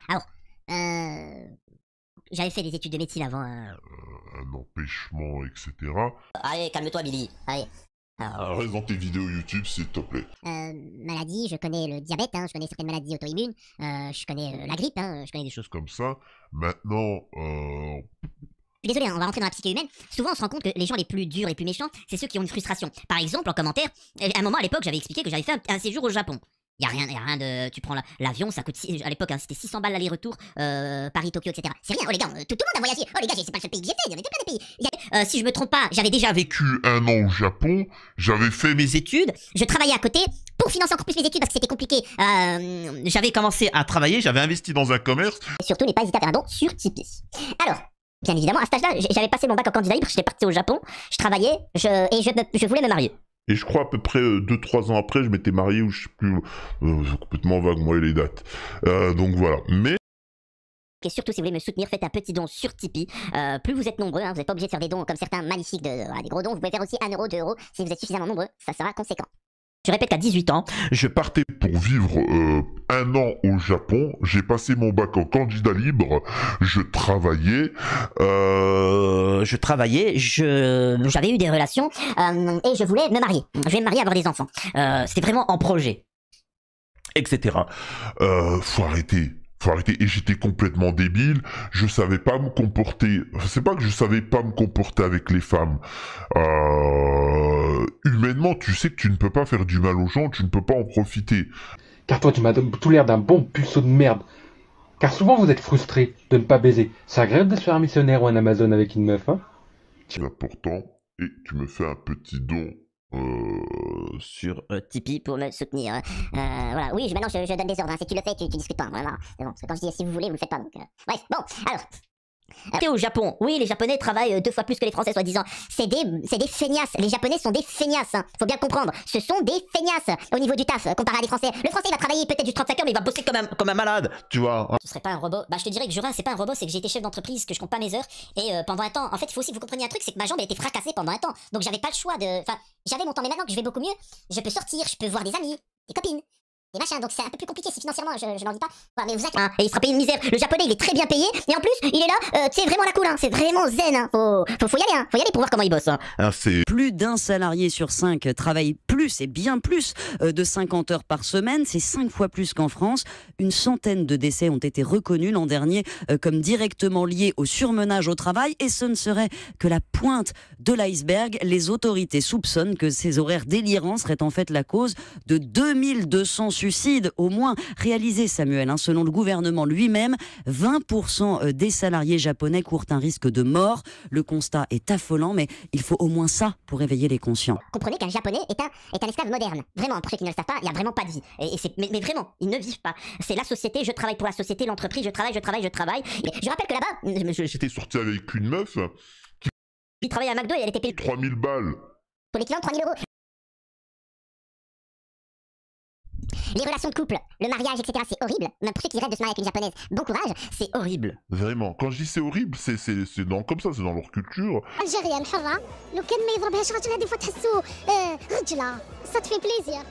Alors, j'avais fait des études de médecine avant. Un empêchement, etc. Allez, calme-toi, Billy. Allez. Alors, reste dans tes vidéos YouTube, s'il te plaît. Maladie, je connais le diabète, hein, je connais certaines maladies auto-immunes, je connais la grippe, hein, je connais des choses. Choses comme ça. Maintenant, Je suis désolé, hein, on va rentrer dans la psyché humaine. Souvent, on se rend compte que les gens les plus durs, les plus méchants, c'est ceux qui ont une frustration. Par exemple, en commentaire, à un moment à l'époque, j'avais expliqué que j'avais fait un séjour au Japon. Y a rien de. Tu prends l'avion, ça coûte. À l'époque, hein, c'était 600 balles l'aller-retour, Paris-Tokyo, etc. C'est rien, oh les gars, tout le monde a voyagé. Oh les gars, c'est pas le seul pays que j'ai fait, il y en avait plein de pays. Si je me trompe pas, j'avais déjà vécu un an au Japon, j'avais fait mes études, je travaillais à côté pour financer encore plus mes études parce que c'était compliqué. J'avais commencé à travailler, j'avais investi dans un commerce. et surtout, n'hésitez pas hésiter à faire un don sur Tipeee. Alors, bien évidemment, à cet âge-là, j'avais passé mon bac en candidat libre, j'étais parti au Japon, je travaillais, je voulais me marier. Et je crois à peu près 2-3 ans après, je m'étais marié ou je sais plus, complètement vague moi les dates. Donc voilà. Mais Et surtout, si vous voulez me soutenir, faites un petit don sur Tipeee. Plus vous êtes nombreux, hein, vous n'êtes pas obligé de faire des dons comme certains magnifiques, des gros dons. Vous pouvez faire aussi 1 euro, 2 euros. Si vous êtes suffisamment nombreux, ça sera conséquent. Je répète qu'à 18 ans, je partais pour vivre un an au Japon. J'ai passé mon bac en candidat libre. Je travaillais, j'avais eu des relations et je voulais me marier. Je voulais me marier, avoir des enfants. C'était vraiment en projet. etc. Faut arrêter. Et j'étais complètement débile. Je savais pas me comporter. C'est pas que je savais pas me comporter avec les femmes. Humainement, tu sais que tu ne peux pas faire du mal aux gens. Tu ne peux pas en profiter. Car toi, tu m'as tout l'air d'un bon puceau de merde. Car souvent, vous êtes frustré de ne pas baiser. C'est agréable de se faire un missionnaire ou un Amazon avec une meuf, hein? C'est important. Et tu me fais un petit don. Sur Tipeee pour me soutenir. Voilà, oui, maintenant je donne des ordres, hein. Si tu le fais, tu discutes pas. Voilà, c'est bon, parce que quand je dis si vous voulez, vous le faites pas. Donc, bref, bon, alors. Au Japon, oui, les Japonais travaillent 2 fois plus que les Français, soi-disant. C'est des feignasses. Les Japonais sont des feignasses. Hein. Faut bien le comprendre. Ce sont des feignasses au niveau du taf, comparé à des Français. Le Français, il va travailler peut-être juste 35 heures, mais il va bosser comme un malade. Tu vois. Ce serait pas un robot. Bah, je te dirais que Jurin, c'est pas un robot, c'est que j'ai été chef d'entreprise, que je compte pas mes heures. Et pendant un temps, en fait, il faut aussi que vous compreniez un truc, c'est que ma jambe, elle était fracassée pendant un temps. Donc, j'avais pas le choix de. Enfin, j'avais mon temps, mais maintenant que je vais beaucoup mieux, je peux sortir, je peux voir des amis, des copines. Et machin, donc c'est un peu plus compliqué si financièrement je n'en dis pas. Voilà, mais vous inquiétez. Et il sera payé une misère. Le japonais il est très bien payé. Et en plus, il est là, c'est vraiment la cool, hein. C'est vraiment zen, hein. Faut y aller, hein. Faut y aller pour voir comment il bosse, hein. Plus d'un salarié sur 5 travaille plus et bien plus de 50 heures par semaine. C'est 5 fois plus qu'en France. Une centaine de décès ont été reconnus l'an dernier comme directement liés au surmenage au travail. Et ce ne serait que la pointe de l'iceberg. Les autorités soupçonnent que ces horaires délirants seraient en fait la cause de 2200 suicides au moins réalisés, Samuel. Hein, selon le gouvernement lui-même, 20% des salariés japonais courent un risque de mort. Le constat est affolant, mais il faut au moins ça pour éveiller les conscients. Comprenez qu'un japonais est un esclave moderne. Vraiment, pour ceux qui ne le savent pas, il n'y a vraiment pas de vie. Mais vraiment, ils ne vivent pas. C'est la société, je travaille pour la société, l'entreprise, je travaille. Je rappelle que là-bas, j'étais sorti avec une meuf qui travaillait à McDo et elle était payée 3000 balles. Pour les clients, 3000 euros. Les relations de couple, le mariage, etc., c'est horrible. Même pour ceux qui rêvent de se marier avec une japonaise, bon courage, c'est horrible. Vraiment, quand je dis c'est horrible, c'est comme ça, c'est dans leur culture. Algérienne حرة لو كان ما يضربهاش راجلها des fois تحسوا رجلة ça te fait plaisir.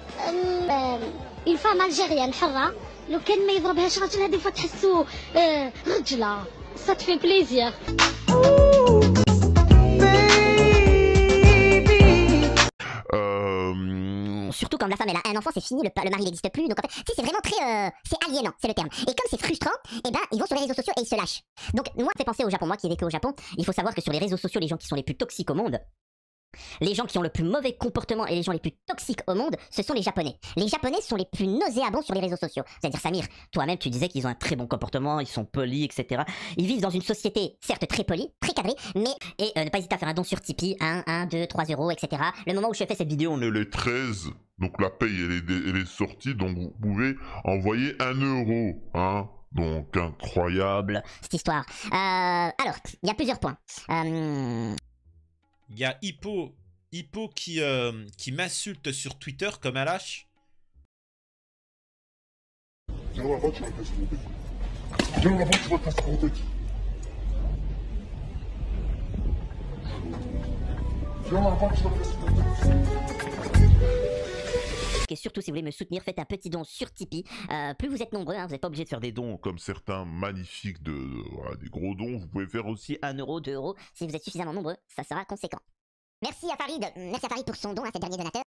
Une femme algérienne حرة لو كان ما يضربهاش راجلها des fois تحسوا رجلة ça te fait plaisir. Surtout quand la femme elle a un enfant, c'est fini, le mari n'existe plus. Donc en fait, c'est vraiment très. C'est aliénant, c'est le terme. Et comme c'est frustrant, eh ben ils vont sur les réseaux sociaux et ils se lâchent. Donc moi, ça fait penser au Japon. Moi qui ai vécu au Japon, il faut savoir que sur les réseaux sociaux, les gens qui sont les plus toxiques au monde, les gens qui ont le plus mauvais comportement et les gens les plus toxiques au monde, ce sont les Japonais. Les Japonais sont les plus nauséabonds sur les réseaux sociaux. C'est-à-dire, Samir, toi-même, tu disais qu'ils ont un très bon comportement, ils sont polis, etc. Ils vivent dans une société, certes très polie, très cadrée, mais... Et ne pas hésiter à faire un don sur Tipeee, 1, 2, 3 euros, etc. Le moment où je fais cette vidéo... On est les 13, donc la paye, elle est sortie, donc vous pouvez envoyer 1 euro, hein. Donc, incroyable. Cette histoire. Alors, il y a plusieurs points. Il y a Hippo qui m'insulte sur Twitter comme un lâche. Viens là-bas, tu vas te casser mon bec. Viens là-bas, tu vas te casser mon bec. Viens là-bas, tu vas te casser mon bec. et surtout si vous voulez me soutenir, faites un petit don sur Tipeee. Plus vous êtes nombreux, hein, vous n'êtes pas obligé de faire Des dons comme certains magnifiques voilà, des gros dons, vous pouvez faire aussi 1 euro, 2 euros. Si vous êtes suffisamment nombreux, ça sera conséquent. Merci à Farid pour son don, à cet dernier donateur.